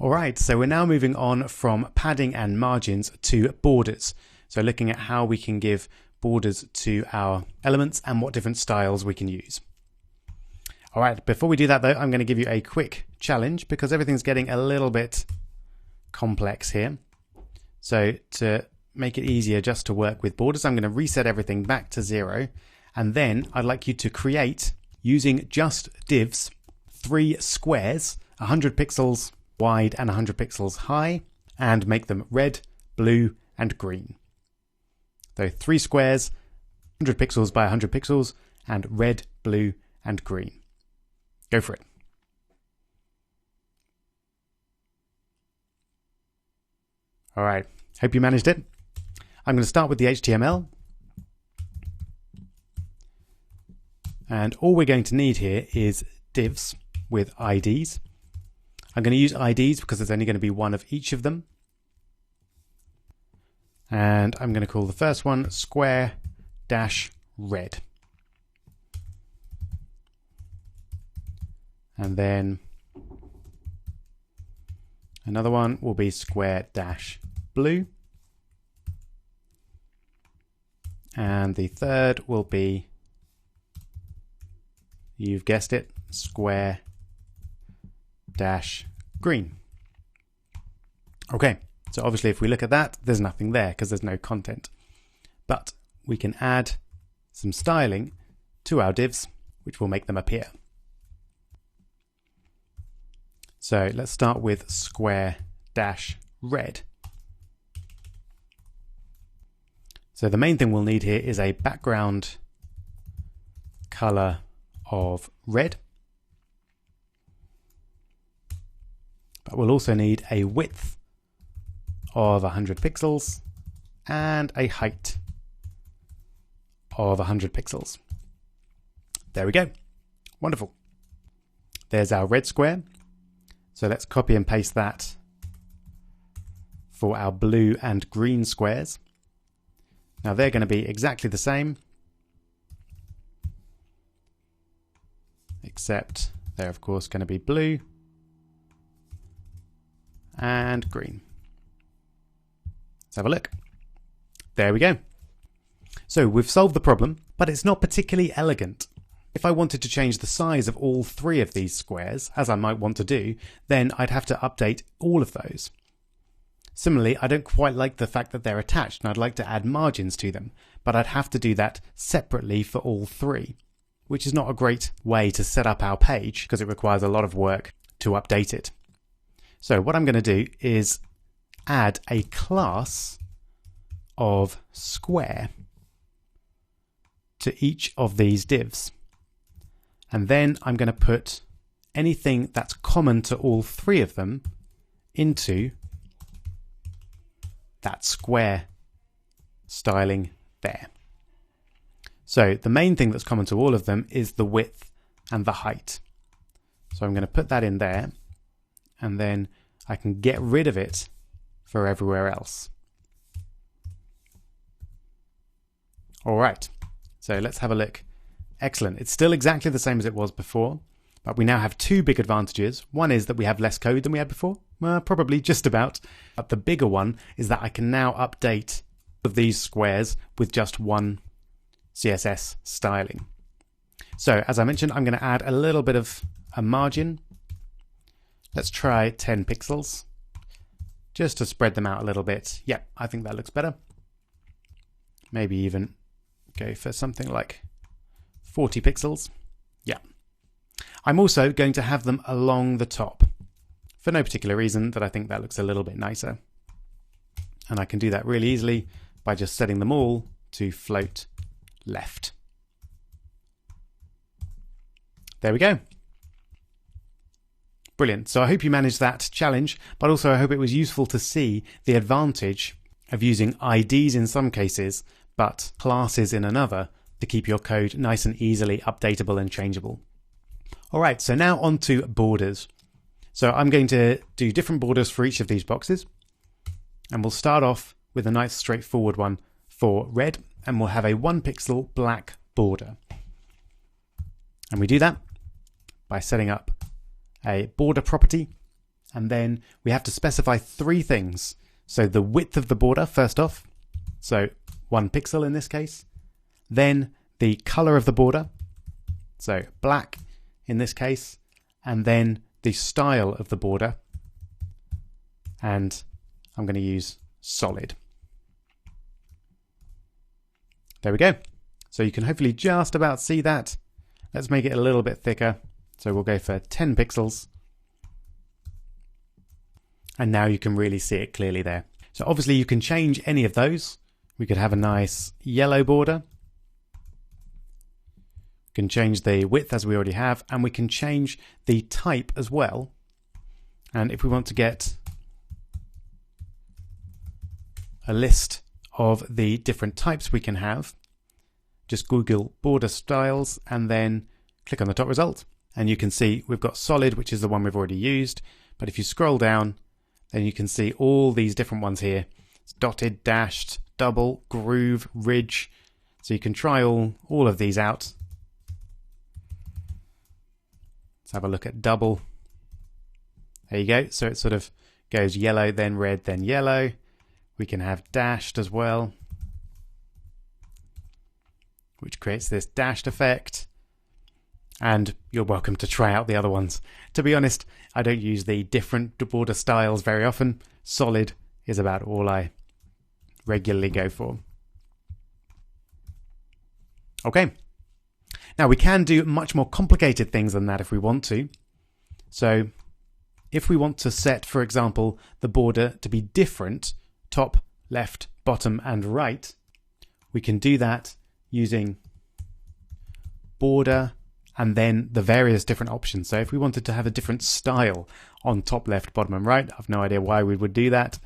All right, so we're now moving on from padding and margins to borders. So looking at how we can give borders to our elements and what different styles we can use. All right, before we do that though, I'm going to give you a quick challenge because everything's getting a little bit complex here. So to make it easier just to work with borders, I'm going to reset everything back to 0. And then I'd like you to create, using just divs, 3 squares, 100 pixels wide and 100 pixels high, and make them red, blue, and green. So 3 squares, 100 pixels by 100 pixels, and red, blue, and green. Go for it. All right, hope you managed it. I'm going to start with the HTML. And all we're going to need here is divs with IDs. I'm going to use IDs because there's only going to be one of each of them. And I'm going to call the first one square dash red. And then another one will be square dash blue. And the third will be, you've guessed it, square dash green. Okay, so obviously if we look at that, there's nothing there because there's no content. But we can add some styling to our divs, which will make them appear. So let's start with square dash red. So the main thing we'll need here is a background color of red. But we'll also need a width of 100 pixels and a height of 100 pixels. There we go. Wonderful. There's our red square. So let's copy and paste that for our blue and green squares. Now they're going to be exactly the same, except they're of course going to be blue and green. Let's have a look. There we go. So we've solved the problem, but it's not particularly elegant. If I wanted to change the size of all 3 of these squares, as I might want to do, then I'd have to update all of those. Similarly, I don't quite like the fact that they're attached and I'd like to add margins to them, but I'd have to do that separately for all 3, which is not a great way to set up our page because it requires a lot of work to update it. So what I'm going to do is add a class of square to each of these divs. And then I'm going to put anything that's common to all 3 of them into that square styling there. So the main thing that's common to all of them is the width and the height. So I'm going to put that in there, and then I can get rid of it for everywhere else. All right, so let's have a look. Excellent. It's still exactly the same as it was before, but we now have 2 big advantages. One is that we have less code than we had before. Well, probably just about. But the bigger one is that I can now update of these squares with just one CSS styling. So as I mentioned, I'm going to add a little bit of a margin. Let's try 10 pixels just to spread them out a little bit. Yeah, I think that looks better. Maybe even go for something like 40 pixels. Yeah. I'm also going to have them along the top for no particular reason, that I think that looks a little bit nicer. And I can do that really easily by just setting them all to float left. There we go. Brilliant. So I hope you managed that challenge, but also I hope it was useful to see the advantage of using IDs in some cases, but classes in another, to keep your code nice and easily updatable and changeable. All right, so now on to borders. So I'm going to do different borders for each of these boxes. And we'll start off with a nice straightforward one for red, and we'll have a 1 pixel black border. And we do that by setting up a border property and then we have to specify 3 things. So the width of the border first off, so 1 pixel in this case, then the color of the border, so black in this case, and then the style of the border, and I'm going to use solid. There we go. So you can hopefully just about see that. Let's make it a little bit thicker. So we'll go for 10 pixels. And now you can really see it clearly there. So obviously you can change any of those. We could have a nice yellow border. We can change the width as we already have, and we can change the type as well. And if we want to get a list of the different types we can have, just Google border styles and then click on the top result. And you can see we've got solid, which is the one we've already used. But if you scroll down, then you can see all these different ones here. It's dotted, dashed, double, groove, ridge. So you can try all of these out. Let's have a look at double. There you go. So it sort of goes yellow, then red, then yellow. We can have dashed as well, which creates this dashed effect. And you're welcome to try out the other ones. To be honest, I don't use the different border styles very often. Solid is about all I regularly go for. Okay. Now we can do much more complicated things than that if we want to. So if we want to set, for example, the border to be different, top, left, bottom, and right, we can do that using border and then the various different options. So if we wanted to have a different style on top, left, bottom, and right, I've no idea why we would do that,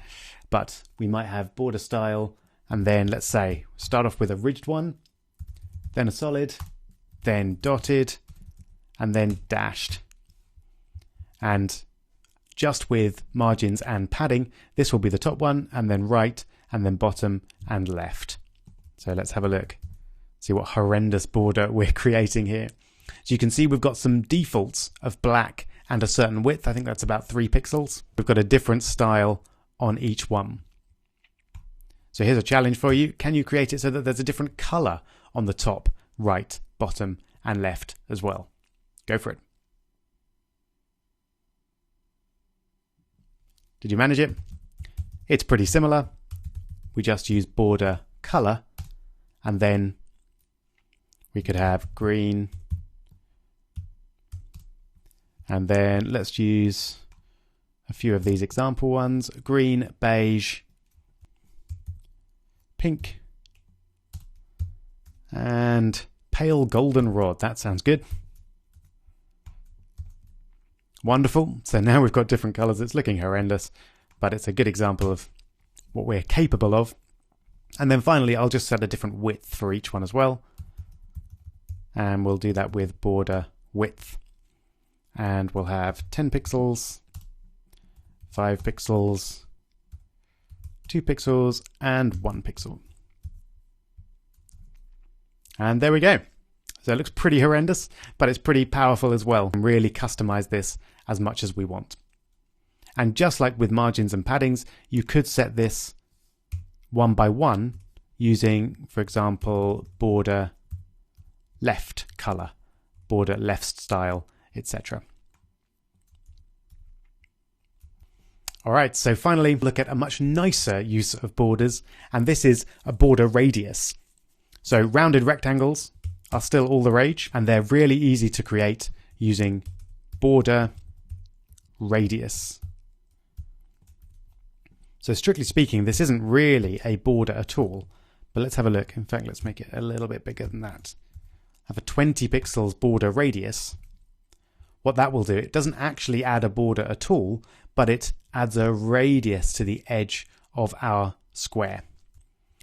but we might have border style, and then let's say start off with a ridged one, then a solid, then dotted, and then dashed. And just with margins and padding, this will be the top one, and then right, and then bottom and left. So let's have a look, see what horrendous border we're creating here. So you can see we've got some defaults of black and a certain width. I think that's about 3 pixels. We've got a different style on each one. So here's a challenge for you. Can you create it so that there's a different color on the top, right, bottom, and left as well? Go for it. Did you manage it? It's pretty similar. We just use border color, and then we could have green, and then let's use a few of these example ones. Green, beige, pink, and pale goldenrod. That sounds good. Wonderful. So now we've got different colors. It's looking horrendous, but it's a good example of what we're capable of. And then finally, I'll just set a different width for each one as well. And we'll do that with border width. And we'll have 10 pixels, 5 pixels, 2 pixels, and 1 pixel. And there we go. So it looks pretty horrendous, but it's pretty powerful as well. We can really customize this as much as we want. And just like with margins and paddings, you could set this one by one using, for example, border left color, border left style, etc. All right, so finally, look at a much nicer use of borders, and this is a border radius. So rounded rectangles are still all the rage, and they're really easy to create using border radius. So strictly speaking, this isn't really a border at all, but let's have a look. In fact, let's make it a little bit bigger than that. Have a 20 pixels border radius. What that will do, it doesn't actually add a border at all, but it adds a radius to the edge of our square,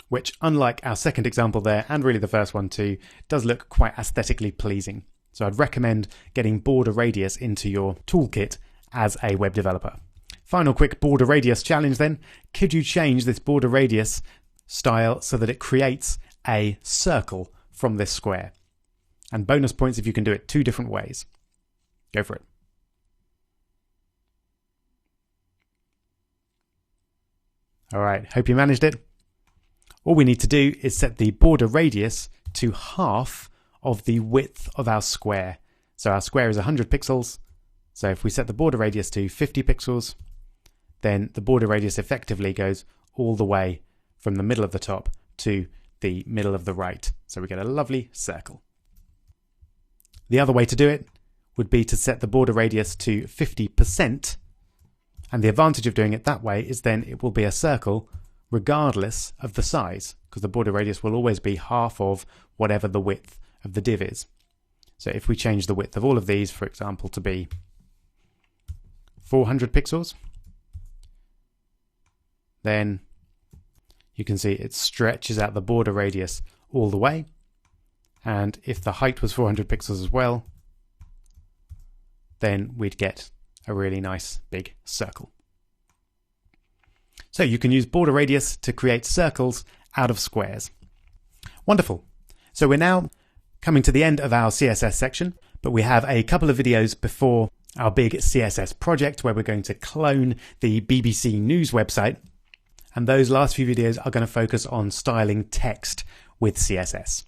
which, unlike our second example there, and really the first one too, does look quite aesthetically pleasing. So I'd recommend getting border radius into your toolkit as a web developer. Final quick border radius challenge then. Could you change this border radius style so that it creates a circle from this square? And bonus points if you can do it 2 different ways. Go for it. All right, hope you managed it. All we need to do is set the border radius to half of the width of our square. So our square is 100 pixels. So if we set the border radius to 50 pixels, then the border radius effectively goes all the way from the middle of the top to the middle of the right. So we get a lovely circle. The other way to do it would be to set the border radius to 50%. And the advantage of doing it that way is then it will be a circle regardless of the size, because the border radius will always be half of whatever the width of the div is. So if we change the width of all of these, for example, to be 400 pixels, then you can see it stretches out the border radius all the way. And if the height was 400 pixels as well, then we'd get a really nice big circle. So you can use border radius to create circles out of squares. Wonderful. So we're now coming to the end of our CSS section, but we have a couple of videos before our big CSS project where we're going to clone the BBC News website. And those last few videos are going to focus on styling text with CSS.